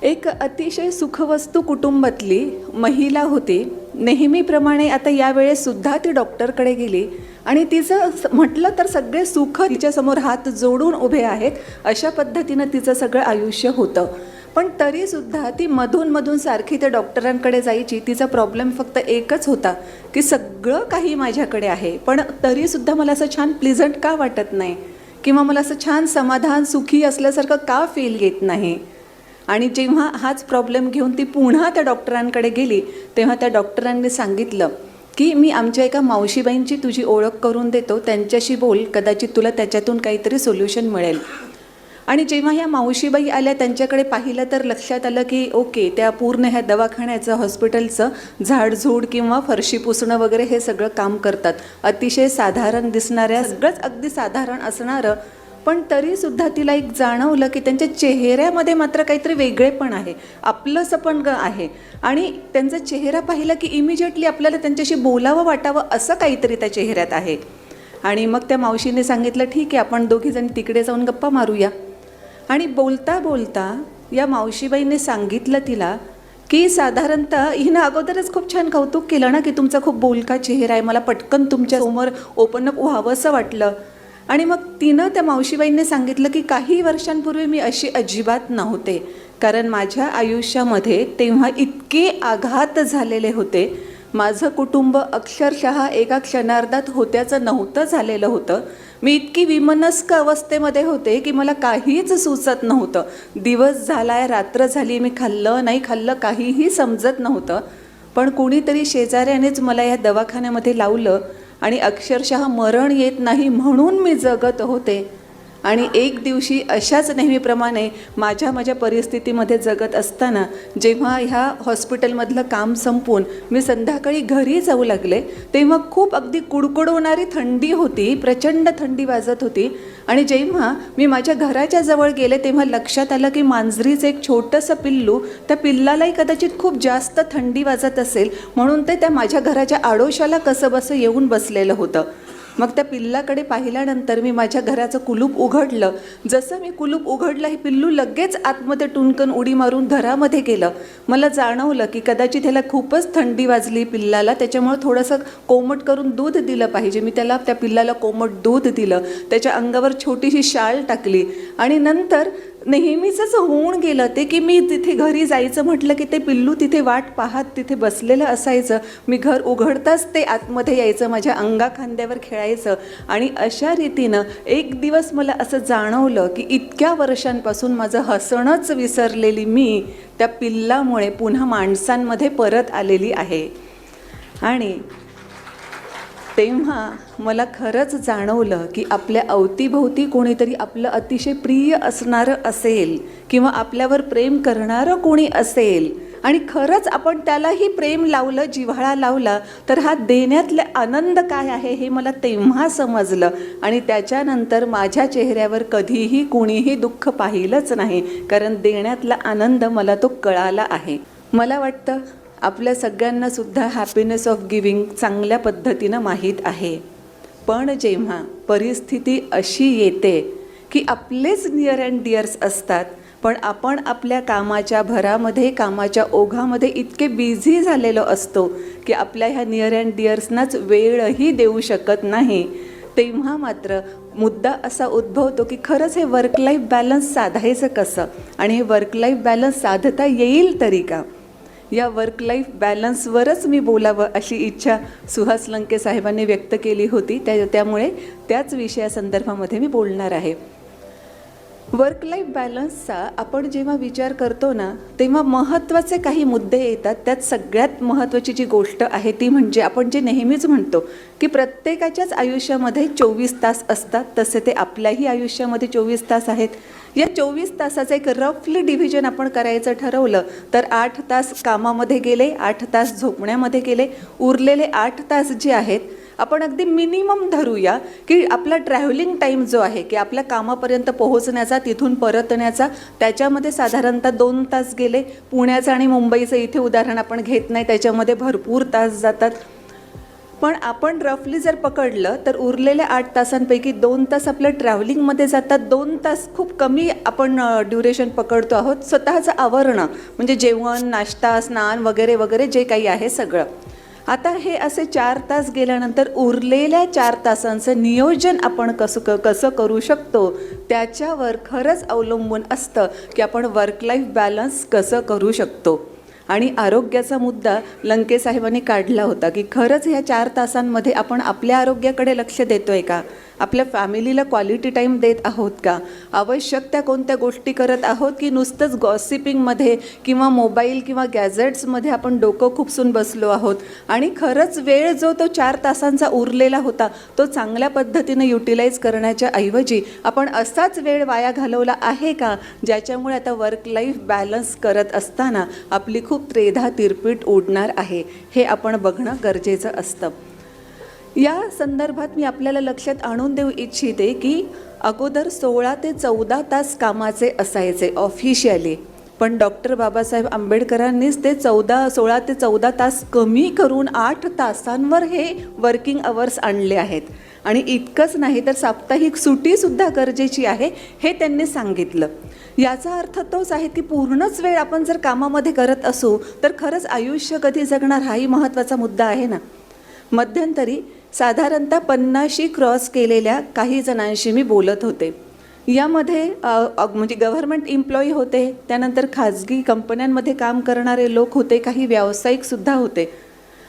एक अतिशय सुखवस्तू कुटुंबातली महिला होती. नेहमीप्रमाणे आता यावेळेससुद्धा ती डॉक्टरकडे गेली आणि तिचं म्हटलं तर सगळे सुख तिच्यासमोर हात जोडून उभे आहेत, अशा पद्धतीनं तिचं सगळं आयुष्य होतं. पण तरीसुद्धा ती मधून सारखी त्या डॉक्टरांकडे जायची. तिचा प्रॉब्लेम फक्त एकच होता की सगळं काही माझ्याकडे आहे, पण तरीसुद्धा मला असं छान प्लीझंट का वाटत नाही, किंवा मला असं छान समाधान सुखी असल्यासारखं का फील येत नाही. आणि जेव्हा हाच प्रॉब्लेम घेऊन ती पुन्हा त्या डॉक्टरांकडे गेली, तेव्हा त्या डॉक्टरांनी सांगितलं की मी आमच्या एका मावशीबाईंची तुझी ओळख करून देतो, त्यांच्याशी बोल, कदाचित तुला त्याच्यातून काहीतरी सोल्युशन मिळेल. आणि जेव्हा ह्या मावशीबाई आल्या, त्यांच्याकडे पाहिलं तर लक्षात आलं की ओके, त्या पूर्ण ह्या दवाखान्याचं, हॉस्पिटलचं झाडझूड किंवा फरशी पुसणं वगैरे हे सगळं काम करतात. अतिशय साधारण दिसणाऱ्या, सगळंच अगदी साधारण असणारं, पण तरीसुद्धा तिला एक जाणवलं की त्यांच्या चेहऱ्यामध्ये मात्र काहीतरी वेगळेपण आहे, आपलंसं पण आहे. आणि त्यांचा चेहरा पाहिला की इमिजिएटली आपल्याला त्यांच्याशी बोलावं वाटावं असं काहीतरी त्या चेहऱ्यात आहे. आणि मग त्या मावशीने सांगितलं, ठीक आहे, आपण दोघीजण तिकडे जाऊन गप्पा मारूया. आणि बोलता बोलता या मावशीबाईंनी सांगितलं तिला की साधारणतः हिनं अगोदरच खूप छान कौतुक केलं ना की तुमचा खूप बोलका चेहरा आहे, मला पटकन तुमच्या समोर ओपन अप व्हावं असं वाटलं. आणि मग तिनं त्या मावशीबाईंनी सांगितलं की काही वर्षांपूर्वी मी अशी अजिबात नव्हते, कारण माझ्या आयुष्यामध्ये तेव्हा इतके आघात झालेले होते. माझं कुटुंब अक्षरशः एका क्षणार्धात होत्याचं नव्हतं झालेलं होतं. मी इतकी विमनस्क अवस्थेमध्ये होते की मला काहीच सुचत नव्हतं. दिवस झालाय, रात्र झाली, मी खाल्लं नाही खाल्लं काहीही समजत नव्हतं. पण कुणीतरी शेजाऱ्यानेच मला या दवाखान्यामध्ये लावलं आणि अक्षरशः मरण येत नाही म्हणून मी जगत होते. आणि एक दिवशी अशाच नेहमीप्रमाणे माझ्या परिस्थितीमध्ये जगत असताना जेव्हा ह्या हॉस्पिटलमधलं काम संपून मी संध्याकाळी घरी जाऊ लागले, तेव्हा खूप अगदी कुडकुडवणारी थंडी होती, प्रचंड थंडी वाजत होती. आणि जेव्हा मी माझ्या घराच्या जवळ गेले तेव्हा लक्षात आलं की मांजरीचं एक छोटंसं पिल्लू, त्या पिल्लालाही कदाचित खूप जास्त थंडी वाजत असेल म्हणून ते त्या माझ्या घराच्या आडोशाला कसं बसं येऊन बसलेलं होतं. मग त्या पिल्लाकडे पाहिल्यानंतर मी माझ्या घराचं कुलूप उघडलं. जसं मी कुलूप उघडलं, हे पिल्लू लगेच आतमध्ये टुणकन उडी मारून घरामध्ये गेलं. मला जाणवलं की कदाचित ह्याला खूपच थंडी वाजली पिल्लाला, त्याच्यामुळे थोडंसं कोमट करून दूध दिलं पाहिजे. मी त्या पिल्लाला कोमट दूध दिलं, त्याच्या अंगावर छोटीशी शाल टाकली आणि नंतर नेहमीचंच होऊन गेलं ते की मी तिथे घरी जायचं म्हटलं की ते पिल्लू तिथे वाट पाहत तिथे बसलेलं असायचं. मी घर उघडताच ते आतमध्ये यायचं, माझ्या अंगाखांद्यावर खेळायचं. आणि अशा रीतीनं एक दिवस मला असं जाणवलं की इतक्या वर्षांपासून माझं हसणंच विसरलेली मी त्या पिल्लामुळे पुन्हा माणसांमध्ये परत आलेली आहे. आणि तेव्हा मला खरंच जाणवलं की आपल्या अवतीभोवती कोणीतरी आपलं अतिशय प्रिय असणारं असेल किंवा आपल्यावर प्रेम करणारं कोणी असेल आणि खरंच आपण त्यालाही प्रेम लावलं, जिव्हाळा लावला, तर हा देण्यातला आनंद काय आहे हे मला तेव्हा समजलं. आणि त्याच्यानंतर माझ्या चेहऱ्यावर कधीही कोणीही दुःख पाहिलंच नाही, कारण देण्यातला आनंद मला तो कळाला आहे. मला वाटतं आपल्या सगळ्यांनासुद्धा हॅपीनेस ऑफ गिविंग चांगल्या पद्धतीनं माहीत आहे. पण जेव्हा परिस्थिती अशी येते की आपलेच नियर अँड डिअर्स असतात, पण आपण आपल्या कामाच्या भरामध्ये, कामाच्या ओघामध्ये इतके बिझी झालेलो असतो की आपल्या ह्या नियर अँड डिअर्सनाच वेळही देऊ शकत नाही, तेव्हा मात्र मुद्दा असा उद्भवतो की खरंच हे वर्क लाईफ बॅलन्स साधायचं कसं, आणि हे वर्क लाईफ बॅलन्स साधता येईल तरी का. या वर्क लाईफ बॅलन्सवरच मी बोलावं अशी इच्छा सुहास लंके साहेबांनी व्यक्त केली होती. त्यामुळे त्याच विषयासंदर्भामध्ये मी बोलणार आहे. वर्क लाईफ बॅलन्सचा आपण जेव्हा विचार करतो ना, तेव्हा महत्त्वाचे काही मुद्दे येतात. त्यात सगळ्यात महत्त्वाची जी गोष्ट आहे ती म्हणजे आपण जे नेहमीच म्हणतो की प्रत्येकाच्याच आयुष्यामध्ये 24 तास असतात, तसे ते आपल्याही आयुष्यामध्ये 24 तास आहेत. या 24 तासाचं एक रफली डिव्हिजन आपण करायचं ठरवलं तर 8 तास कामामध्ये गेले, 8 तास झोपण्यामध्ये गेले, उरलेले 8 तास जे आहेत आपण अगदी मिनिमम धरूया की आपला ट्रॅव्हलिंग टाईम जो आहे की आपल्या कामापर्यंत पोहोचण्याचा, तिथून परतण्याचा, त्याच्यामध्ये साधारणतः 2 तास गेले. पुण्याचं आणि मुंबईचं इथे उदाहरण आपण घेत नाही, त्याच्यामध्ये भरपूर तास जातात. पण आपण रफली जर पकडलं तर उरलेल्या 8 तासांपैकी 2 तास आपलं ट्रॅव्हलिंगमध्ये जातात, 2 तास खूप कमी आपण ड्युरेशन पकडतो आहोत स्वतःचं आवरणं, म्हणजे जेवण, नाश्ता, स्नान वगैरे वगैरे जे काही आहे सगळं. आता हे असे 4 तास गेल्यानंतर उरलेल्या 4 तासांचं नियोजन आपण कसं करू शकतो त्याच्यावर खरंच अवलंबून असतं की आपण वर्क लाईफ बॅलन्स कसं करू शकतो. आणि आरोग्याचा मुद्दा लंके साहेबांनी काढला होता की खरंच ह्या 4 तासांमध्ये आपण आपल्या आरोग्याकडे लक्ष देतो आहे का, आपल्या फॅमिलीला क्वालिटी टाईम देत आहोत का, आवश्यक त्या कोणत्या गोष्टी करत आहोत की नुसतंच गॉसिपिंगमध्ये किंवा मोबाईल किंवा गॅजेट्समध्ये आपण डोकं खुपसून बसलो आहोत. आणि खरंच वेळ जो तो 4 तासांचा उरलेला होता तो चांगल्या पद्धतीने युटिलाइज करण्याच्या ऐवजी आपण असाच वेळ वाया घालवला आहे का, ज्याच्यामुळे आता वर्क लाईफ बॅलन्स करत असताना आपली खूप त्रेधा तिरपीट उडणार आहे, हे आपण बघणं गरजेचं असतं. या संदर्भात मी आपल्याला लक्षात आणून देऊ इच्छिते की अगोदर 16 ते 14 तास कामाचे असायचे ऑफिशियली, पण डॉक्टर बाबासाहेब आंबेडकरांनीच ते 16 ते 14 तास कमी करून 8 तासांवर हे वर्किंग अवर्स आणले आहेत. आणि इतकंच नाही तर साप्ताहिक सुट्टीसुद्धा गरजेची आहे हे त्यांनी सांगितलं. याचा अर्थ तोच आहे की पूर्णच वेळ आपण जर कामामध्ये करत असू तर खरंच आयुष्य कधी जगणार हाही महत्त्वाचा मुद्दा आहे ना. मध्यंतरी साधारणतः 50 क्रॉस केलेल्या काही जणांशी मी बोलत होते. यामध्ये म्हणजे गव्हर्नमेंट एम्प्लॉई होते, त्यानंतर खाजगी कंपन्यांमध्ये काम करणारे लोक होते, काही व्यावसायिकसुद्धा होते.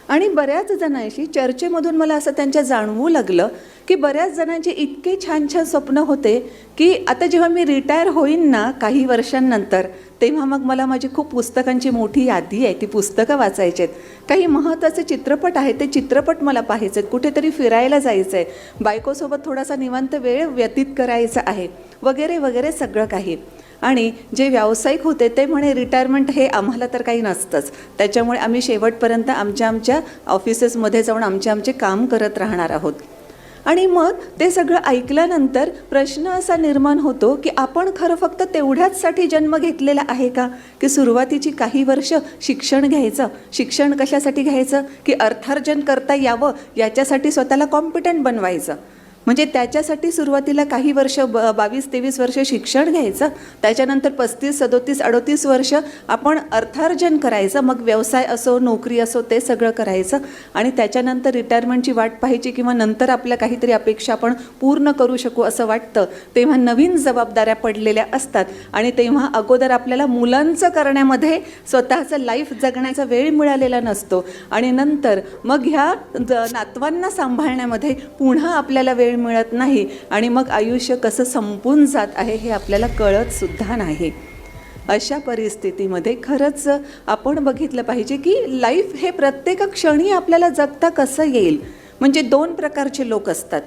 आणि बऱ्याच जणांशी चर्चेमधून मला असं त्यांच्या जाणवू लागलं की बऱ्याच जणांचे इतके छान छान स्वप्न होते की आता जेव्हा मी रिटायर होईन ना काही वर्षांनंतर, तेव्हा मग मला माझी खूप पुस्तकांची मोठी यादी आहे, ती पुस्तकं वाचायची आहेत, काही महत्त्वाचे चित्रपट आहेत ते चित्रपट मला पाहायचे आहेत, कुठेतरी फिरायला जायचं आहे, बायकोसोबत थोडासा निवांत वेळ व्यतीत करायचा आहे वगैरे वगैरे सगळं काही. आणि जे व्यावसायिक होते ते म्हणे रिटायरमेंट हे आम्हाला तर काही नसतंच, त्याच्यामुळे आम्ही शेवटपर्यंत आमच्या ऑफिसेसमध्ये जाऊन आमचे काम करत राहणार आहोत. आणि मग ते सगळं ऐकल्यानंतर प्रश्न असा निर्माण होतो की आपण खरं फक्त तेवढ्याचसाठी जन्म घेतलेला आहे का, की सुरुवातीची काही वर्ष शिक्षण घ्यायचं, शिक्षण कशासाठी घ्यायचं की अर्थार्जन करता यावं याच्यासाठी स्वतःला कॉम्पिटंट बनवायचं, म्हणजे त्याच्यासाठी सुरुवातीला काही वर्ष 22-23 वर्ष शिक्षण घ्यायचं, त्याच्यानंतर 35-37-38 वर्ष आपण अर्थार्जन करायचं, मग व्यवसाय असो नोकरी असो ते सगळं करायचं आणि त्याच्यानंतर रिटायरमेंटची वाट पाहायची किंवा नंतर आपल्या काहीतरी अपेक्षा आपण पूर्ण करू शकू असं वाटतं. तेव्हा नवीन जबाबदाऱ्या पडलेल्या असतात आणि तेव्हा अगोदर आपल्याला मुलांचं करण्यामध्ये स्वतःचं लाईफ जगण्याचा वेळ मिळालेला नसतो आणि नंतर मग ह्या नातवांना सांभाळण्यामध्ये पुन्हा आपल्याला वेळ मिळत नाही आणि मग आयुष्य कसं संपून जात आहे हे आपल्याला कळत सुद्धा नाही. अशा परिस्थितीमध्ये खरंच आपण बघितलं पाहिजे की लाईफ हे प्रत्येक क्षणी आपल्याला जगता कसं येईल. म्हणजे 2 प्रकारचे लोक असतात.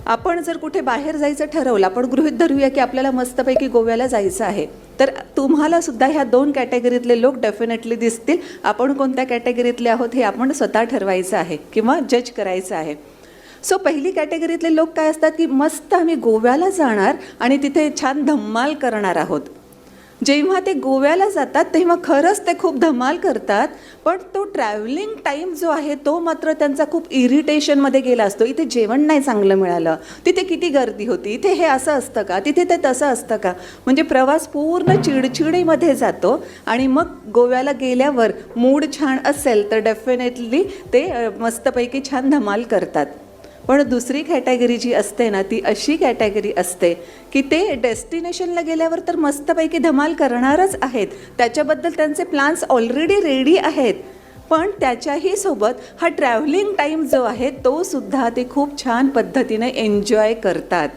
आपण जर कुठे बाहेर जायचं ठरवलं, आपण गृहीत धरूया की आपल्याला मस्तपैकी गोव्याला जायचं आहे, तर तुम्हाला सुद्धा ह्या 2 कॅटेगरीतले लोक डेफिनेटली दिसतील. आपण कोणत्या कॅटेगरीतले आहोत हे आपण स्वतः ठरवायचं आहे किंवा जज करायचं आहे. सो पहिली कॅटेगरीतले लोक काय असतात की मस्त आम्ही गोव्याला जाणार आणि तिथे छान धम्माल करणार आहोत. जेव्हा ते गोव्याला जातात तेव्हा खरंच ते खूप धमाल करतात, पण तो ट्रॅव्हलिंग टाईम जो आहे तो मात्र त्यांचा खूप इरिटेशनमध्ये गेला असतो. इथे जेवण नाही चांगलं मिळालं, तिथे किती गर्दी होती, इथे हे असं असतं का, तिथे ते तसं असतं का, म्हणजे प्रवास पूर्ण चिडचिडीमध्ये जातो. आणि मग गोव्याला गेल्यावर मूड छान असेल तर डेफिनेटली ते मस्तपैकी छान धमाल करतात. पण दुसरी कॅटेगरी जी असते ना ती अशी कॅटेगरी असते की ते डेस्टिनेशनला गेल्यावर तर मस्तपैकी धमाल करणारच आहेत, त्याच्याबद्दल त्यांचे प्लॅन्स ऑलरेडी रेडी आहेत, पण त्याच्याही सोबत हा ट्रॅव्हलिंग टाईम जो आहे तो सुद्धा ते खूप छान पद्धतीने एन्जॉय करतात.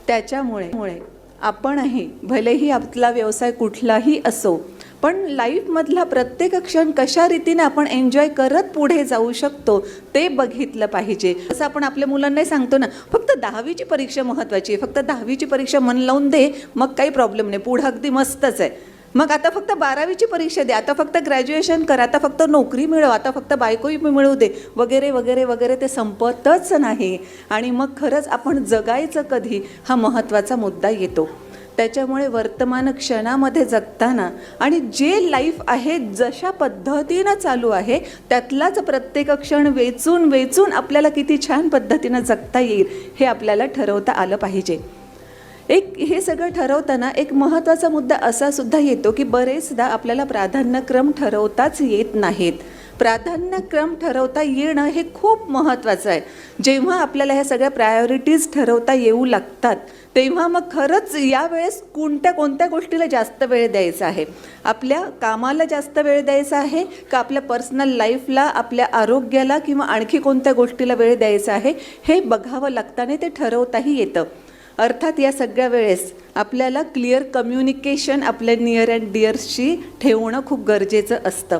त्याच्यामुळे आपणही भलेही आपला व्यवसाय कुठलाही असो, पण लाईफमधला प्रत्येक क्षण कशा रीतीने आपण एन्जॉय करत पुढे जाऊ शकतो ते बघितलं पाहिजे. असं आपण आपल्या मुलांनाही सांगतो ना, फक्त 10वीची परीक्षा महत्त्वाची आहे, फक्त 10वीची परीक्षा मन लावून दे, मग काही प्रॉब्लेम नाही, पुढं अगदी मस्तच आहे. मग आता फक्त 12वीची परीक्षा दे, आता फक्त ग्रॅज्युएशन कर, आता फक्त नोकरी मिळव, आता फक्त बायकोही मिळवू दे वगैरे वगैरे वगैरे, ते संपतच नाही. आणि मग खरंच आपण जगायचं कधी हा महत्त्वाचा मुद्दा येतो. त्याच्यामुळे वर्तमान क्षणामध्ये जगताना आणि जे लाईफ आहे जशा पद्धतीनं चालू आहे त्यातलाच प्रत्येक क्षण वेचून वेचून आपल्याला किती छान पद्धतीनं जगता येईल हे आपल्याला ठरवता आलं पाहिजे. हे सगळं ठरवताना एक महत्त्वाचा मुद्दा असा सुद्धा येतो की बरेचदा आपल्याला प्राधान्यक्रम ठरवताच येत नाहीत. प्राधान्यक्रम ठरवता येणं हे खूप महत्त्वाचं आहे. जेव्हा आपल्याला ह्या सगळ्या प्रायोरिटीज ठरवता येऊ लागतात तेव्हा मग खरंच यावेळेस कोणत्या गोष्टीला जास्त वेळ द्यायचा आहे. आपल्या कामाला जास्त वेळ द्यायचा आहे का आपल्या पर्सनल लाईफला, आपल्या आरोग्याला किंवा आणखी कोणत्या गोष्टीला वेळ द्यायचा आहे हे बघावं लागतं आणि ते ठरवताही येतं. अर्थात या सगळ्या वेळेस आपल्याला क्लिअर कम्युनिकेशन आपल्या नियर अँड डिअर्सशी ठेवणं खूप गरजेचं असतं.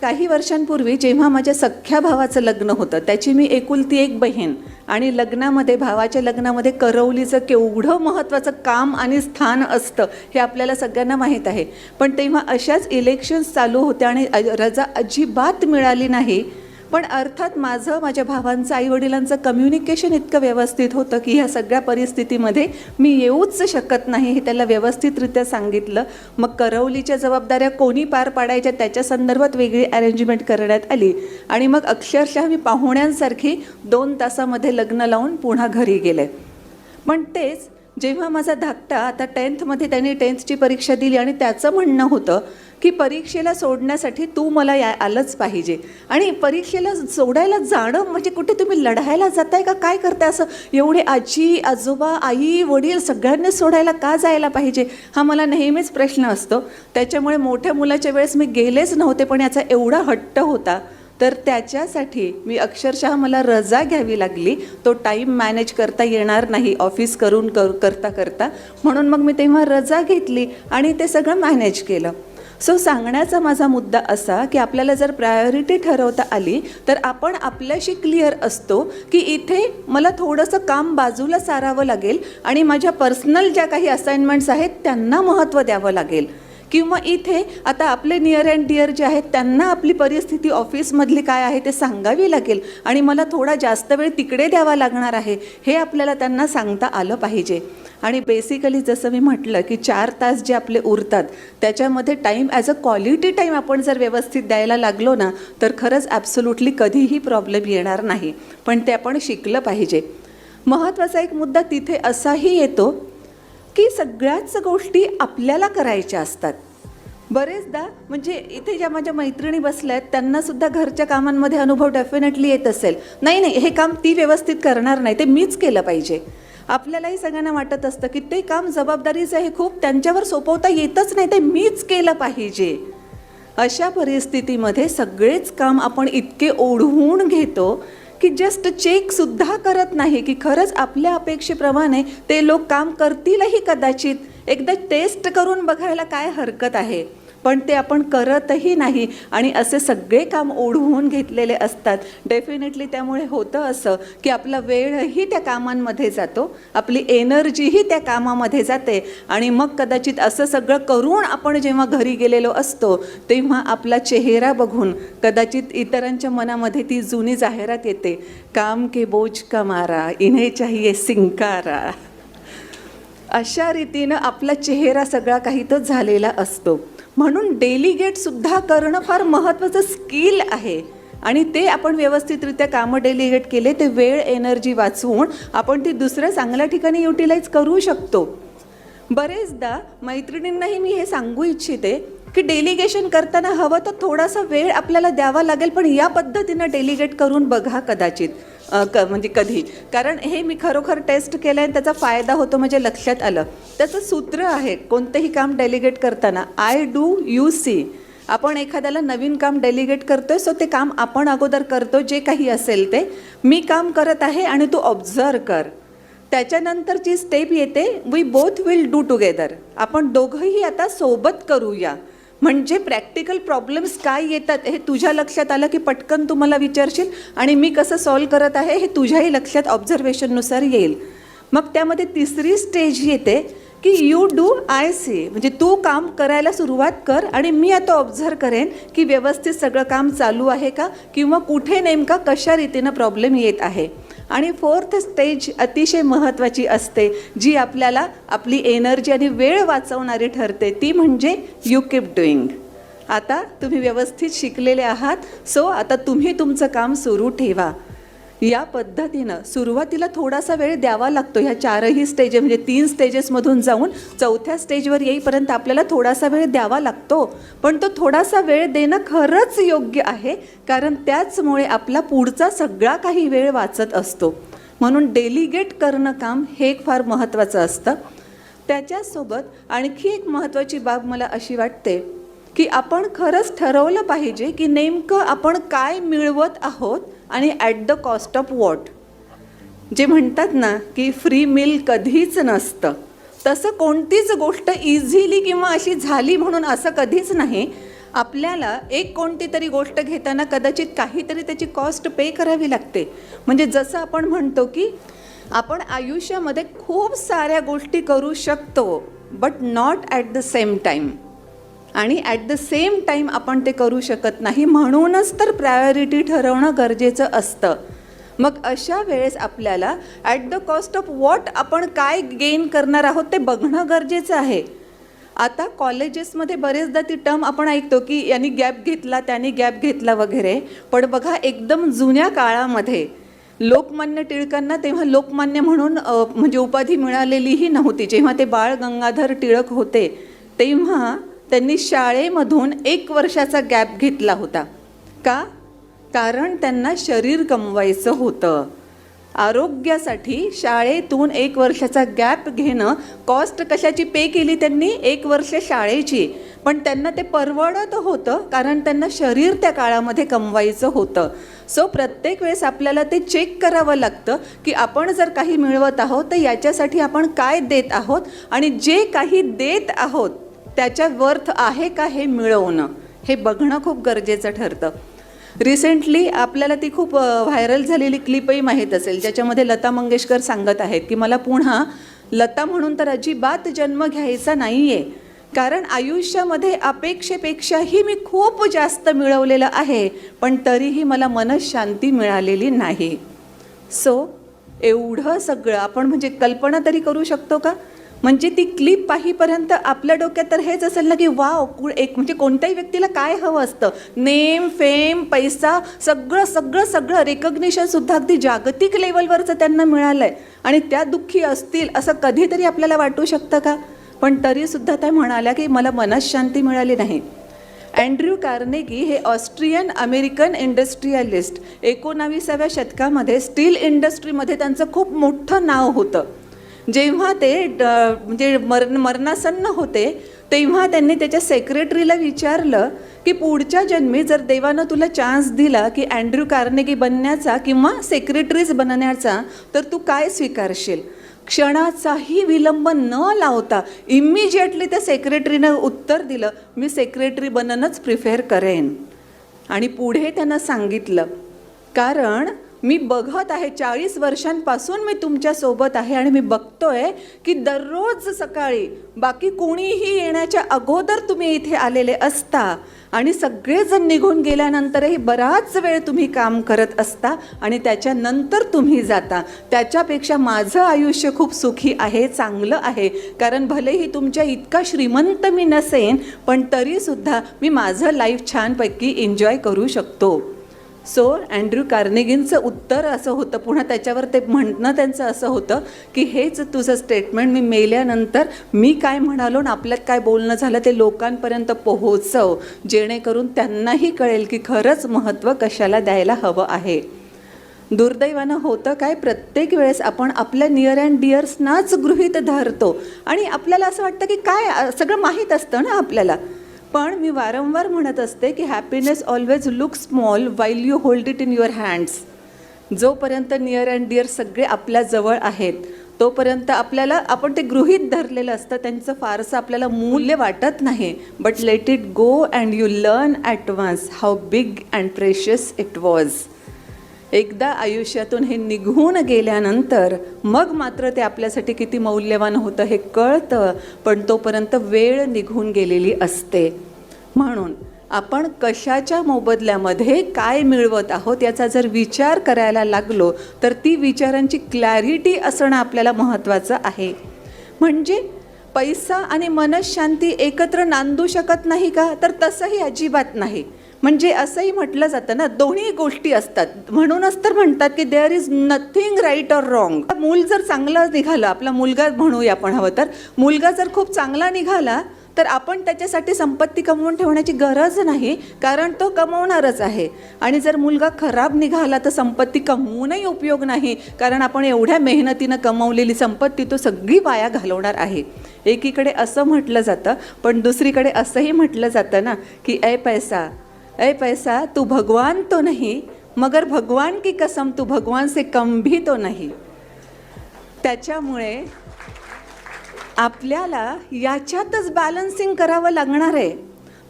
काही वर्षांपूर्वी जेव्हा माझ्या सख्ख्या भावाचं लग्न होतं, त्याची मी एकुलती एक बहीण, आणि लग्नामध्ये भावाच्या लग्नामध्ये करवलीचं केवढं महत्त्वाचं काम आणि स्थान असतं हे आपल्याला सगळ्यांना माहीत आहे. पण तेव्हा अशाच इलेक्शन्स चालू होत्या आणि रजा अजिबात मिळाली नाही. पण अर्थात माझ्या भावांचं आईवडिलांचं कम्युनिकेशन इतकं व्यवस्थित होतं की ह्या सगळ्या परिस्थितीमध्ये मी येऊच शकत नाही हे त्याला व्यवस्थितरित्या सांगितलं. मग करवलीच्या जबाबदाऱ्या कोणी पार पाडायच्या त्याच्या संदर्भात वेगळी अरेंजमेंट करण्यात आली आणि मग अक्षरशः मी पाहुण्यांसारखी 2 तासामध्ये लग्न लावून पुन्हा घरी गेले. पण तेच जेव्हा माझा धाकटा आता 10th त्याने 10th परीक्षा दिली आणि त्याचं म्हणणं होतं की परीक्षेला सोडण्यासाठी तू मला आलंच पाहिजे आणि परीक्षेला सोडायला जाणं म्हणजे कुठे तुम्ही लढायला जाताय का काय करताय, असं एवढे आजी आजोबा आई वडील सगळ्यांनी सोडायला का जायला पाहिजे हा मला नेहमीच प्रश्न असतो. त्याच्यामुळे मोठ्या मुलाच्या वेळेस मी गेलेच नव्हते, पण याचा एवढा हट्ट होता तर त्याच्यासाठी मी अक्षरशः मला रजा घ्यावी लागली. तो टाईम मॅनेज करता येणार नाही ऑफिस करता म्हणून मग मी तेव्हा रजा घेतली आणि ते सगळं मॅनेज केलं. सो सांगण्याचा माझा मुद्दा असा की आपल्याला जर प्रायोरिटी ठरवता आली तर आपण आपल्याशी क्लिअर असतो की इथे मला थोडंसं काम बाजूला सारावं लागेल आणि माझ्या पर्सनल ज्या काही असाइनमेंट्स आहेत त्यांना महत्त्व द्यावं लागेल, किंवा इथे आता आपले नियर अँड डिअर जे आहेत त्यांना आपली परिस्थिती ऑफिसमधली काय आहे ते सांगावी लागेल आणि मला थोडा जास्त वेळ तिकडे द्यावा लागणार आहे हे आपल्याला त्यांना सांगता आलं पाहिजे. आणि बेसिकली जसं मी म्हटलं की 4 तास जे आपले उरतात त्याच्यामध्ये time as a quality time आपण जर व्यवस्थित द्यायला लागलो ना तर खरंच ॲब्सोल्युटली कधीही प्रॉब्लेम येणार नाही. पण ते आपण शिकलं पाहिजे. महत्त्वाचा एक मुद्दा तिथे असाही येतो की सगळ्याच गोष्टी आपल्याला करायच्या असतात. बरेचदा म्हणजे इथे ज्या माझ्या मैत्रिणी बसल्या आहेत त्यांनासुद्धा घरच्या कामांमध्ये अनुभव डेफिनेटली येत असेल, नाही हे काम ती व्यवस्थित करणार नाही, ते मीच केलं पाहिजे. आपल्यालाही सगळ्यांना वाटत असतं की ते काम जबाबदारीचं आहे, खूप त्यांच्यावर सोपवता येतच नाही, ते मीच केलं पाहिजे. अशा परिस्थितीमध्ये सगळेच काम आपण इतके ओढवून घेतो की जस्ट चेकसुद्धा करत नाही की खरंच आपल्या अपेक्षेप्रमाणे ते लोक काम करतीलही कदाचित. एकदा टेस्ट करून बघायला काय हरकत आहे, पण ते आपण करतही नाही आणि असे सगळे काम ओढवून घेतलेले असतात. डेफिनेटली त्यामुळे होतं असं की आपला वेळही त्या कामांमध्ये जातो, आपली एनर्जीही त्या कामामध्ये जाते आणि मग कदाचित असं सगळं करून आपण जेव्हा घरी गेलेलो असतो तेव्हा आपला चेहरा बघून कदाचित इतरांच्या मनामध्ये ती जुनी जाहिरात येते, काम के बोझ का मारा इन्हें चाहिए सिंकारा. अशा रीतीनं आपला चेहरा सगळा काही तो झालेला असतो. म्हणून डेलिगेटसुद्धा करणं फार महत्त्वाचं स्किल आहे आणि ते आपण व्यवस्थितरित्या कामं डेलिगेट केले ते वेळ एनर्जी वाचवून आपण ती दुसऱ्या चांगल्या ठिकाणी युटिलाइज करू शकतो. बरेचदा मैत्रिणींनाही मी हे सांगू इच्छिते की डेलिगेशन करताना हवं तर थोडासा वेळ आपल्याला द्यावा लागेल, पण या पद्धतीनं डेलिगेट करून बघा कदाचित म्हणजे कधी, कारण हे मी खरोखर टेस्ट केलं आहे त्याचा फायदा होतो म्हणजे लक्षात आलं. त्याचं सूत्र आहे कोणतेही काम डेलिगेट करताना, आय डू यू सी. आपण एखाद्याला नवीन काम डेलिगेट करतोय सो ते काम आपण अगोदर करतो, जे काही असेल ते मी काम करत आहे आणि तू ऑब्झर्व कर. त्याच्यानंतरची स्टेप येते we both will do together. आपण दोघंही आता सोबत करूया. म्हणजे प्रॅक्टिकल प्रॉब्लेम्स काय येतात हे तुझ्या लक्षात आलं की पटकन तू मला विचारशील आणि मी कसं सॉल्व करत आहे हे तुझ्याही लक्षात ऑब्झर्वेशननुसार येईल. मग त्यामध्ये तिसरी स्टेज येते की यू डू आय सी, म्हणजे तू काम करायला सुरुवात कर आणि मी आता ऑब्झर्व करेन की व्यवस्थित सगळं काम चालू आहे का किंवा कुठे नेमका कशा रीतीनं प्रॉब्लेम येत आहे. आणि फोर्थ स्टेज अतिशय महत्त्वाची असते, जी आपल्याला आपली एनर्जी आणि वेळ वाचवणारी ठरते, ती म्हणजे यू कीप डुईंग. आता तुम्ही व्यवस्थित शिकलेले आहात, सो आता तुम्ही तुमचं काम सुरू ठेवा. या पद्धतीनं सुरुवातीला थोडासा वेळ द्यावा लागतो. ह्या 4ही स्टेज म्हणजे 3 स्टेजेसमधून जाऊन 4थ्या स्टेजवर येईपर्यंत आपल्याला थोडासा वेळ द्यावा लागतो. पण तो थोडासा वेळ देणं खरंच योग्य आहे, कारण त्याचमुळे आपला पुढचा सगळा काही वेळ वाचत असतो. म्हणून डेलिगेट करणं काम हे एक फार महत्त्वाचं असतं. त्याच्यासोबत आणखी एक महत्त्वाची बाब मला अशी वाटते की आपण खरंच ठरवलं पाहिजे की नेमकं आपण काय मिळवत आहोत आणि at the cost of what. जे म्हणतात ना की फ्री मिल कधीच नसतं, तसं कोणतीच गोष्ट इझिली किंवा अशी झाली म्हणून असं कधीच नाही. आपल्याला एक कोणती तरी गोष्ट घेताना कदाचित काहीतरी त्याची कॉस्ट पे करावी लागते. म्हणजे जसं आपण म्हणतो की आपण आयुष्यामध्ये खूप साऱ्या गोष्टी करू शकतो, but not at the same time. आणि ॲट द सेम टाईम आपण ते करू शकत नाही, म्हणूनच तर प्रायोरिटी ठरवणं गरजेचं असतं. मग अशा वेळेस आपल्याला at the cost of what आपण काय गेन करणार आहोत ते बघणं गरजेचं आहे. आता कॉलेजेसमध्ये बरेचदा ती टर्म आपण ऐकतो की यांनी गॅप घेतला, त्यांनी गॅप घेतला वगैरे. पण बघा, एकदम जुन्या काळामध्ये लोकमान्य टिळकांना तेव्हा लोकमान्य म्हणून म्हणजे उपाधी मिळालेलीही नव्हती. जेव्हा ते बाळ गंगाधर टिळक होते तेव्हा त्यांनी शाळेमधून 1 वर्षाचा गॅप घेतला होता. का? कारण त्यांना शरीर कमवायचं होतं. आरोग्यासाठी शाळेतून 1 वर्षाचा गॅप घेणं, कॉस्ट कशाची पे केली त्यांनी? 1 वर्ष शाळेची. पण त्यांना ते परवडत होतं, कारण त्यांना शरीर त्या काळामध्ये कमवायचं होतं. सो प्रत्येक वेळेस आपल्याला ते चेक करावं लागतं की आपण जर काही मिळवत आहोत तर याच्यासाठी आपण काय देत आहोत, आणि जे काही देत आहोत त्याच्या वर्थ आहे का हे मिळवणं, हे बघणं खूप गरजेचं ठरतं. रिसेंटली आपल्याला ती खूप व्हायरल झालेली क्लिपही माहीत असेल, ज्याच्यामध्ये लता मंगेशकर सांगत आहेत की मला पुन्हा लता म्हणून तर अजिबात जन्म घ्यायचा नाही आहे, कारण आयुष्यामध्ये अपेक्षेपेक्षाही मी खूप जास्त मिळवलेलं आहे, पण तरीही मला मनशांती मिळालेली नाही. सो एवढं सगळं आपण म्हणजे कल्पना तरी करू शकतो का? म्हणजे ती क्लिप पाहीपर्यंत आपल्या डोक्यात तर हेच असेल ना की वाव, एक म्हणजे कोणत्याही व्यक्तीला काय हवं असतं? नेम, फेम, पैसा, सगळं सगळं सगळं रेकग्निशनसुद्धा अगदी जागतिक लेवलवरचं त्यांना मिळालं आहे, आणि त्या दुःखी असतील असं कधीतरी आपल्याला वाटू शकतं का? पण तरीसुद्धा त्या म्हणाल्या की मला मनशांती मिळाली नाही. अँड्र्यू कार्नेगी हे ऑस्ट्रियन अमेरिकन इंडस्ट्रियलिस्ट, 19व्या शतकामध्ये स्टील इंडस्ट्रीमध्ये त्यांचं खूप मोठं नाव होतं. जेव्हा ते म्हणजे मरणासन्न होते तेव्हा त्यांनी त्याच्या सेक्रेटरीला विचारलं की पुढच्या जन्मी जर देवानं तुला चान्स दिला की अँड्र्यू कार्नेगी बनण्याचा किंवा सेक्रेटरीज बनण्याचा, तर तू काय स्वीकारशील? क्षणाचाही विलंब न लावता इमिजिएटली त्या सेक्रेटरीनं उत्तर दिलं, मी सेक्रेटरी बनणंच प्रिफेअर करेन. आणि पुढे त्यांना सांगितलं, कारण मी बघत आहे 40 वर्षांपासून मी तुमच्यासोबत आहे, आणि मी बघतोय की दररोज सकाळी बाकी कोणीही येण्याच्या अगोदर तुम्ही इथे आलेले असता, आणि सगळेजण निघून गेल्यानंतरही बराच वेळ तुम्ही काम करत असता, आणि त्याच्यानंतर तुम्ही जाता. त्याच्यापेक्षा माझं आयुष्य खूप सुखी आहे, चांगलं आहे, कारण भलेही तुमच्या इतका श्रीमंत मी नसेन, पण तरीसुद्धा मी माझं लाईफ छानपैकी एन्जॉय करू शकतो. सो अँड्र्यू कार्नेगींचं उत्तर असं होतं, पुन्हा त्याच्यावर ते म्हणणं त्यांचं असं होतं की हेच तुझं स्टेटमेंट मी मेल्यानंतर मी काय म्हणालो आणि आपल्यात काय बोलणं झालं ते लोकांपर्यंत पोहोचव, जेणेकरून त्यांनाही कळेल की खरंच महत्त्व कशाला द्यायला हवं आहे. दुर्दैवानं होतं काय, प्रत्येक वेळेस आपण आपल्या नियर अँड डिअर्सनाच गृहीत धरतो, आणि आपल्याला असं वाटतं की काय सगळं माहीत असतं ना आपल्याला. पण मी वारंवार म्हणत असते की happiness always look small while you hold it in your hands. जोपर्यंत नियर अँड डिअर सगळे आपल्या जवळ आहेत तोपर्यंत आपल्याला आपण ते गृहीत धरलेलं असतं, त्यांचं फारसं आपल्याला मूल्य वाटत नाही. But let it go and you learn at once how big and precious it was. एकदा आयुष्यातून हे निघून गेल्यानंतर मग मात्र ते आपल्यासाठी किती मौल्यवान होतं हे कळतं, पण तोपर्यंत वेळ निघून गेलेली असते. म्हणून आपण कशाच्या मोबदल्यामध्ये काय मिळवत आहोत याचा जर विचार करायला लागलो तर ती विचारांची क्लॅरिटी असणं आपल्याला महत्त्वाचं आहे. म्हणजे पैसा आणि मनःशांती एकत्र नांदू शकत नाही का, तर तसंही अजिबात नाही. म्हणजे असंही म्हटलं जातं ना, दोन्ही गोष्टी असतात. म्हणूनच तर म्हणतात की there is nothing right or wrong. मूल जर चांगलं निघालं, आपला मुलगा म्हणूया आपण हवं तर, मुलगा जर खूप चांगला निघाला तर आपण त्याच्यासाठी संपत्ती कमवून ठेवण्याची गरज नाही, कारण तो कमवणारच आहे. आणि जर मुलगा खराब निघाला तर संपत्ती कमवूनही उपयोग नाही, कारण आपण एवढ्या मेहनतीनं कमवलेली संपत्ती तो सगळी वाया घालवणार आहे. एकीकडे असं म्हटलं जातं, पण दुसरीकडे असंही म्हटलं जातं ना की ऐ पैसा तू भगवान तो नहीं, मगर भगवान की कसम तू भगवान से कम भी तो नहीं. त्याच्यामुळे आपल्याला याच्यातच बॅलन्सिंग करावं लागणार आहे.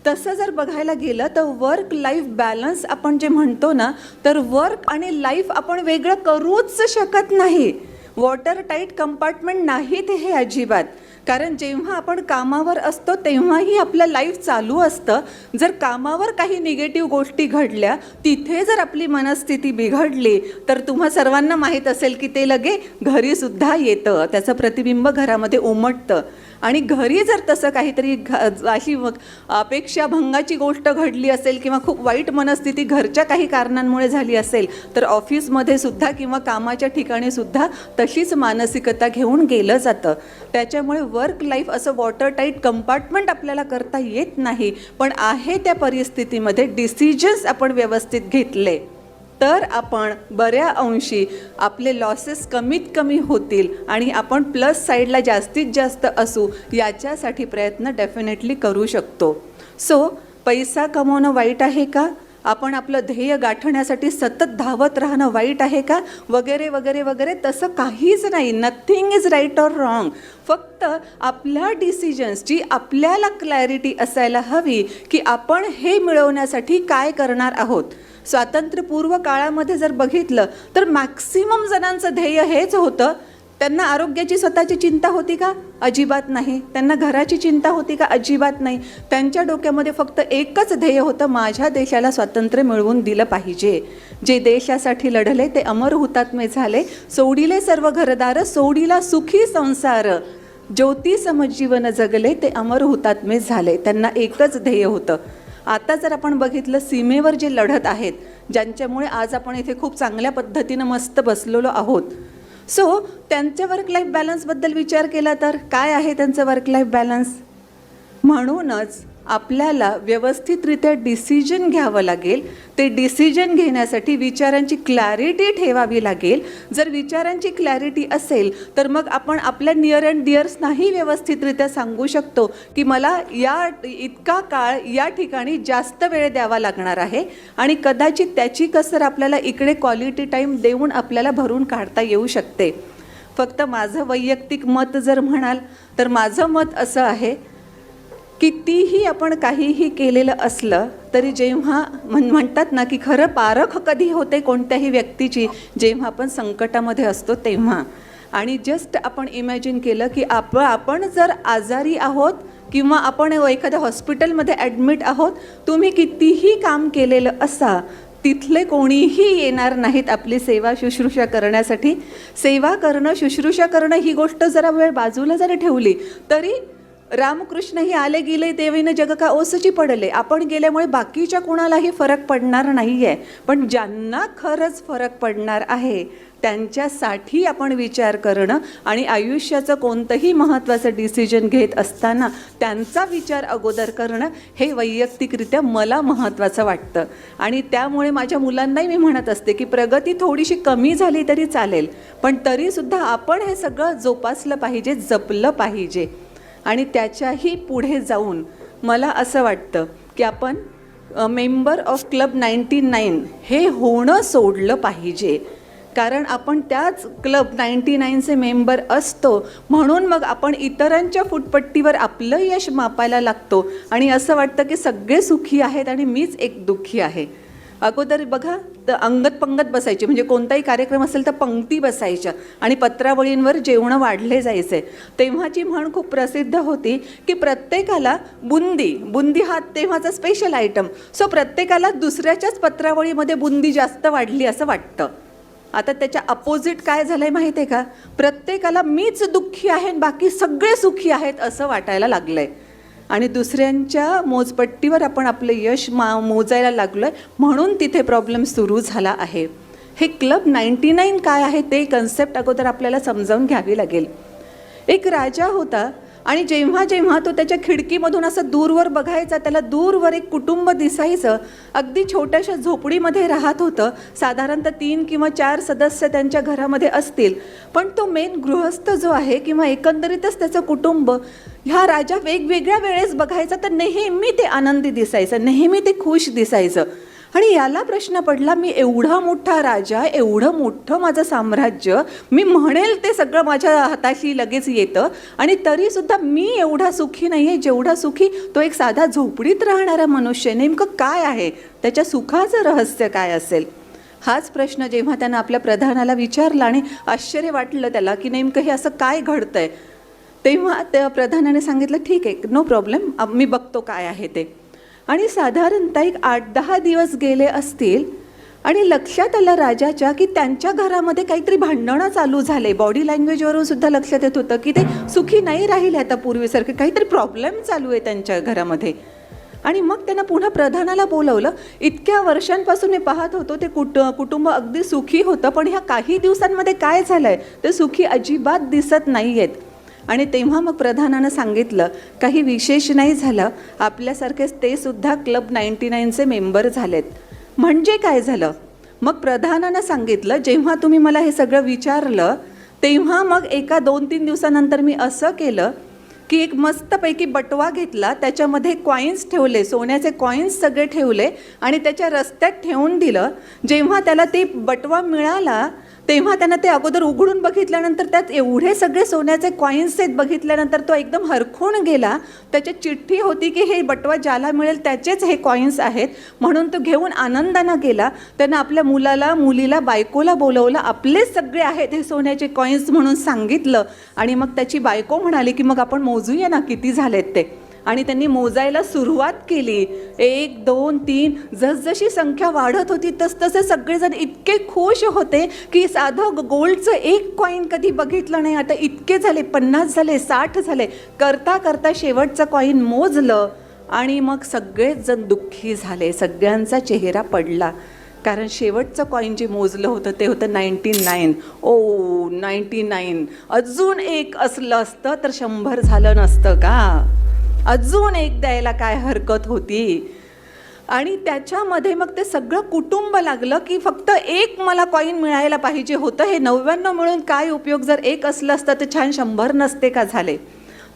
तसं जर बघायला गेलं तर वर्क लाईफ बॅलन्स आपण जे म्हणतो ना, तर वर्क आणि लाईफ आपण वेगळं करूच शकत नाही. वॉटर टाईट कंपार्टमेंट नाही ते हे अजिबात. कारण जेव्हा आपण कामावर असतो तेव्हाही आपलं लाईफ चालू असतं. जर कामावर काही निगेटिव्ह गोष्टी घडल्या, तिथे जर आपली मनस्थिती बिघडली तर तुम्हा सर्वांना माहीत असेल की ते लगे घरीसुद्धा येतं, त्याचं प्रतिबिंब घरामध्ये उमटतं. आणि घरी जर तसं काहीतरी अशी अपेक्षाभंगाची गोष्ट घडली असेल किंवा खूप वाईट मनस्थिती घरच्या काही कारणांमुळे झाली असेल तर ऑफिसमध्ये सुद्धा किंवा कामाच्या ठिकाणी सुद्धा तशीच मानसिकता घेऊन गेलं जातं. त्याच्यामुळे वर्क लाईफ असं वॉटर टाईट कंपार्टमेंट आपल्याला करता येत नाही. पण आहे त्या परिस्थितीमध्ये डिसिजन्स आपण व्यवस्थित घेतले तर आपण बऱ्या अंशी आपले लॉसेस कमीत कमी होतील आणि आपण प्लस साईडला जास्तीत जास्त असू याच्यासाठी प्रयत्न डेफिनेटली करू शकतो. सो पैसा कमवणं वाईट आहे का, आपण आपलं ध्येय गाठण्यासाठी सतत धावत राहणं वाईट आहे का, वगैरे वगैरे वगैरे, तसं काहीच नाही. Nothing is right or wrong. फक्त आपल्या डिसिजन्सची आपल्याला क्लॅरिटी असायला हवी की आपण हे मिळवण्यासाठी काय करणार आहोत. स्वातंत्र्यपूर्व काळामध्ये जर बघितलं तर मॅक्सिमम जणांचं ध्येय हेच होतं. त्यांना आरोग्याची स्वतःची चिंता होती का, अजिबात नाही. त्यांना घराची चिंता होती का, अजिबात नाही. त्यांच्या डोक्यामध्ये फक्त एकच ध्येय होतं, माझ्या देशाला स्वातंत्र्य मिळवून दिलं पाहिजे. जे देशासाठी लढले ते अमर हुतात्मे झाले. सोडिले सर्व घरदार, सोडिला सुखी संसार, ज्योती समजीवन जगले ते अमर हुतात्मे झाले. त्यांना एकच ध्येय होतं. आता जर आपण बघितलं सीमेवर जे लढत आहेत, ज्यांच्यामुळे आज आपण इथे खूप चांगल्या पद्धतीनं मस्त बसलेलो आहोत, सो त्यांच्या वर्क लाईफ बॅलन्सबद्दल विचार केला तर काय आहे त्यांचं वर्क लाईफ बॅलन्स. म्हणूनच आपल्याला व्यवस्थितरित्या डिसिजन घ्यावं लागेल. ते डिसिजन घेण्यासाठी विचारांची क्लॅरिटी ठेवावी लागेल. जर विचारांची क्लॅरिटी असेल तर मग आपण आपल्या नियर अँड डिअर्सनाही व्यवस्थितरित्या सांगू शकतो की मला इतका काळ या ठिकाणी जास्त वेळ द्यावा लागणार आहे आणि कदाचित त्याची कसर आपल्याला इकडे क्वालिटी टाईम देऊन आपल्याला भरून काढता येऊ शकते. फक्त माझं वैयक्तिक मत जर म्हणाल तर माझं मत असं आहे, कितीही आपण काहीही केलेलं असलं तरी जेव्हा म्हणतात ना की खरं पारख कधी होते कोणत्याही व्यक्तीची, जेव्हा आपण संकटामध्ये असतो तेव्हा. आणि जस्ट आपण इमॅजिन केलं की आपण जर आजारी आहोत किंवा आपण एखाद्या हॉस्पिटलमध्ये ॲडमिट आहोत, तुम्ही कितीही काम केलेलं असा, तिथले कोणीही येणार नाहीत आपली सेवा शुश्रूषा करण्यासाठी. सेवा करणं, शुश्रूषा करणं ही गोष्ट जरा वेळ बाजूला जरी ठेवली तरी रामकृष्ण ही आले गेले देवीनं जग का ओसची पडले. आपण गेल्यामुळे बाकीच्या कोणालाही फरक पडणार नाही आहे, पण ज्यांना खरंच फरक पडणार आहे त्यांच्यासाठी आपण विचार करणं आणि आयुष्याचं कोणतंही महत्त्वाचं डिसिजन घेत असताना त्यांचा विचार अगोदर करणं हे वैयक्तिकरित्या मला महत्त्वाचं वाटतं. आणि त्यामुळे माझ्या मुलांनाही मी म्हणत असते की प्रगती थोडीशी कमी झाली तरी चालेल, पण तरीसुद्धा आपण हे सगळं जोपासलं पाहिजे, जपलं पाहिजे. आणि त्याच्याही पुढे जाऊन मला असं वाटतं की आपण मेंबर ऑफ क्लब 99 हे होणं सोडलं पाहिजे. कारण आपण त्याच क्लब 99चे मेंबर असतो म्हणून मग आपण इतरांच्या फुटपट्टीवर आपलं यश मापायला लागतो आणि असं वाटतं की सगळे सुखी आहेत आणि मीच एक दुःखी आहे. अगोदर बघा तर अंगत पंगत बसायची, म्हणजे कोणताही कार्यक्रम असेल तर पंक्ती बसायच्या आणि पत्रावळींवर जेवणं वाढले जायचे. तेव्हाची म्हण खूप प्रसिद्ध होती की प्रत्येकाला बुंदी हा तेव्हाचा स्पेशल आयटम. सो प्रत्येकाला दुसऱ्याच्याच पत्रावळीमध्ये बुंदी जास्त वाढली असं वाटतं. आता त्याच्या अपोजिट काय झालंय माहिती आहे का, प्रत्येकाला मीच दुःखी आहे बाकी सगळे सुखी आहेत असं वाटायला लागलंय आणि दुसऱ्यांच्या मोजपट्टीवर आपण आपलं यश मोजायला लागलोय, म्हणून तिथे प्रॉब्लेम सुरू झाला आहे. हे क्लब 99 काय आहे ते कन्सेप्ट अगोदर आपल्याला समजावून घ्यावी लागेल. एक राजा होता आणि जेव्हा जेव्हा तो त्याच्या खिडकीमधून असं दूरवर बघायचा, त्याला दूरवर एक कुटुंब दिसायचं. अगदी छोट्याशा झोपडीमध्ये राहत होतं. साधारणतः 3 किंवा 4 सदस्य त्यांच्या घरामध्ये असतील, पण तो मेन गृहस्थ जो आहे किंवा एकंदरीतच त्याचं कुटुंब ह्या राजा वेगवेगळ्या वेळेस बघायचा तर नेहमी ते आनंदी दिसायचं, नेहमी ते खुश दिसायचं. आणि याला प्रश्न पडला, मी एवढा मोठा राजा, एवढं मोठं माझं साम्राज्य, मी म्हणेल ते सगळं माझ्या हाताशी लगेच येतं आणि तरीसुद्धा मी एवढा सुखी नाही आहे जेवढा सुखी तो एक साधा झोपडीत राहणारा मनुष्य. नेमकं काय आहे, त्याच्या सुखाचं रहस्य काय असेल? हाच प्रश्न जेव्हा त्यानं आपल्या प्रधानाला विचारला आणि आश्चर्य वाटलं त्याला की नेमकं हे असं काय घडतंय, तेव्हा त्या प्रधानाने सांगितलं ठीक आहे, नो प्रॉब्लेम, मी बघतो काय आहे ते. आणि साधारणतः एक 8-10 दिवस गेले असतील आणि लक्षात आलं राजाच्या की त्यांच्या घरामध्ये काहीतरी भांडणं चालू झाले. बॉडी लँग्वेजवरून सुद्धा लक्षात येत होतं की ते सुखी नाही राहिले आता पूर्वीसारखे, काहीतरी प्रॉब्लेम चालू आहे त्यांच्या घरामध्ये. आणि मग त्यांना पुन्हा प्रधानाला बोलवलं. इतक्या वर्षांपासून मी पाहत होतो ते कुटुंब अगदी सुखी होतं, पण ह्या काही दिवसांमध्ये काय झालं आहे, ते सुखी अजिबात दिसत नाही आहेत. आणि तेव्हा मग प्रधानानं सांगितलं काही विशेष नाही झालं, आपल्यासारखेच ते सुद्धा क्लब 99चे मेंबर झालेत. म्हणजे काय झालं, मग प्रधानानं सांगितलं जेव्हा तुम्ही मला हे सगळं विचारलं तेव्हा मग एका 2-3 दिवसानंतर मी असं केलं की एक मस्तपैकी बटवा घेतला, त्याच्यामध्ये कॉईन्स ठेवले, सोन्याचे कॉईन्स सगळे ठेवले आणि त्याच्या रस्त्यात ठेवून दिलं. जेव्हा त्याला ते बटवा मिळाला तेव्हा त्यानं ते अगोदर उघडून बघितल्यानंतर त्यात एवढे सगळे सोन्याचे कॉईन्स आहेत. बघितल्यानंतर तो एकदम हरखून गेला. त्याच्यात चिठ्ठी होती की हे बटवा ज्याला मिळेल त्याचेच हे कॉईन्स आहेत, म्हणून तो घेऊन आनंदानं गेला. त्यानं आपल्या मुलीला बायकोला बोलवलं, आपलेच सगळे आहेत हे सोन्याचे कॉईन्स म्हणून सांगितलं. आणि मग त्याची बायको म्हणाली की मग आपण मोजूया ना किती झालेत ते. आणि त्यांनी मोजायला सुरुवात केली. 1, 2, 3 जसजशी संख्या वाढत होती तसतसे सगळेजण इतके खुश होते की साधं गोल्डचं एक कॉईन कधी बघितलं नाही, आता इतके झाले, 50 झाले, 60 झाले. करता करता शेवटचं कॉईन मोजलं आणि मग सगळेच जण दुःखी झाले. सगळ्यांचा चेहरा पडला, कारण शेवटचं कॉईन जे मोजलं होतं ते होतं 99. ओ 99, अजून एक असलं असतं तर 100 झालं नसतं का? अजून एक द्यायला काय हरकत होती? आणि त्याच्यामध्ये मग ते सगळं कुटुंब लागलं की फक्त एक मला कॉईन मिळायला पाहिजे होतं, हे 99 मिळून काय उपयोग, जर एक असलं असतं तर छान 100 नसते का झाले?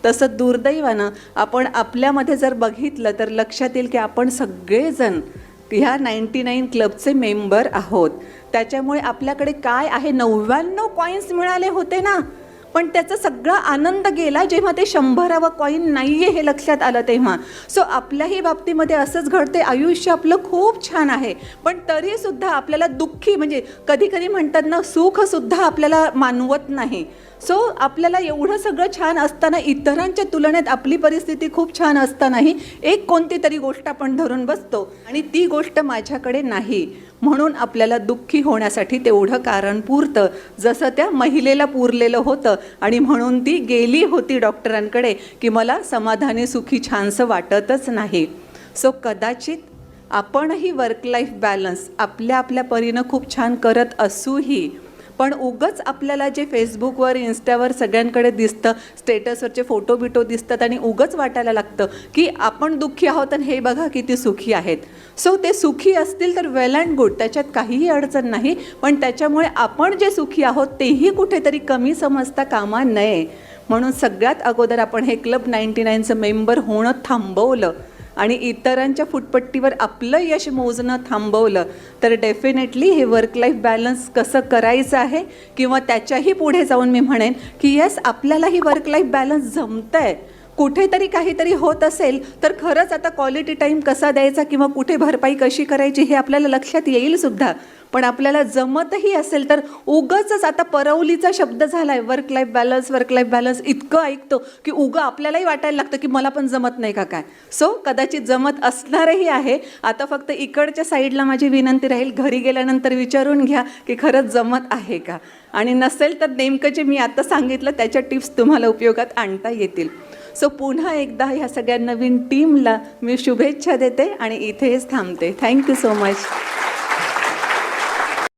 तसं दुर्दैवानं आपण आपल्यामध्ये जर बघितलं तर लक्षात येईल की आपण सगळेजण ह्या 99 क्लबचे मेंबर आहोत. त्याच्यामुळे आपल्याकडे काय आहे, 99 कॉईन्स मिळाले होते ना, पण त्याचा सगळा आनंद गेला जेव्हा ते 100वा कॉईन नाही आहे हे लक्षात आलं तेव्हा. सो आपल्याही बाबतीमध्ये असंच घडते. आयुष्य आपलं खूप छान आहे पण तरीसुद्धा आपल्याला दुःखी, म्हणजे कधी कधी म्हणतात ना, सुखसुद्धा आपल्याला मानवत नाही. सो आपल्याला एवढं सगळं छान असताना, इतरांच्या तुलनेत आपली परिस्थिती खूप छान असतानाही एक कोणती तरी गोष्ट आपण धरून बसतो आणि ती गोष्ट माझ्याकडे नाही म्हणून आपल्याला दुःखी होण्यासाठी तेवढं कारण पुरतं, जसं त्या महिलेला पुरलेलं होतं. आणि म्हणून ती गेली होती डॉक्टरांकडे की मला समाधानी सुखी छानसं वाटतच नाही. सो कदाचित आपणही वर्क लाईफ बॅलन्स आपल्या परीनं खूप छान करत असूही, पण उगच आपल्याला जे फेसबुकवर इंस्टावर सगळ्यांकडे दिसतं, स्टेटसवरचे फोटो बिटो दिसतात आणि उगच वाटायला लागतं की आपण दुःखी आहोत आणि हे बघा किती सुखी आहेत. सो ते सुखी असतील तर वेल अँड गुड, त्याच्यात काहीही अडचण नाही, पण त्याच्यामुळे आपण जे सुखी आहोत तेही कुठेतरी कमी समजता कामा नये. म्हणून सगळ्यात अगोदर आपण हे क्लब 99चं मेंबर होणं थांबवलं आणि इतरांच्या फुटपट्टीवर आपलं यश मोजणं थांबवलं तर डेफिनेटली हे वर्क लाईफ बॅलन्स कसं करायचं आहे, किंवा त्याच्याही पुढे जाऊन मी म्हणेन की येस आपल्यालाही वर्क लाईफ बॅलन्स जमतं आहे, कुठेतरी काहीतरी होत असेल तर खरंच आता क्वालिटी टाईम कसा द्यायचा किंवा कुठे भरपाई कशी करायची हे आपल्याला लक्षात येईल सुद्धा. पण आपल्याला जमतही असेल तर उगाचच आता परवलीचा शब्द झाला आहे वर्क लाईफ बॅलन्स इतकं ऐकतो की उगा आपल्यालाही वाटायला लागतं की मला पण जमत नाही का काय. सो कदाचित जमत असणारही आहे. आता फक्त इकडच्या साईडला माझी विनंती राहील, घरी गेल्यानंतर विचारून घ्या की खरंच जमत आहे का, आणि नसेल तर नेमकं जे मी आता सांगितलं त्याच्या टिप्स तुम्हाला उपयोगात आणता येतील. सो पुन्हा एकदा ह्या सगळ्या नवीन टीमला मी शुभेच्छा देते आणि इथेच थांबते. Thank you so much.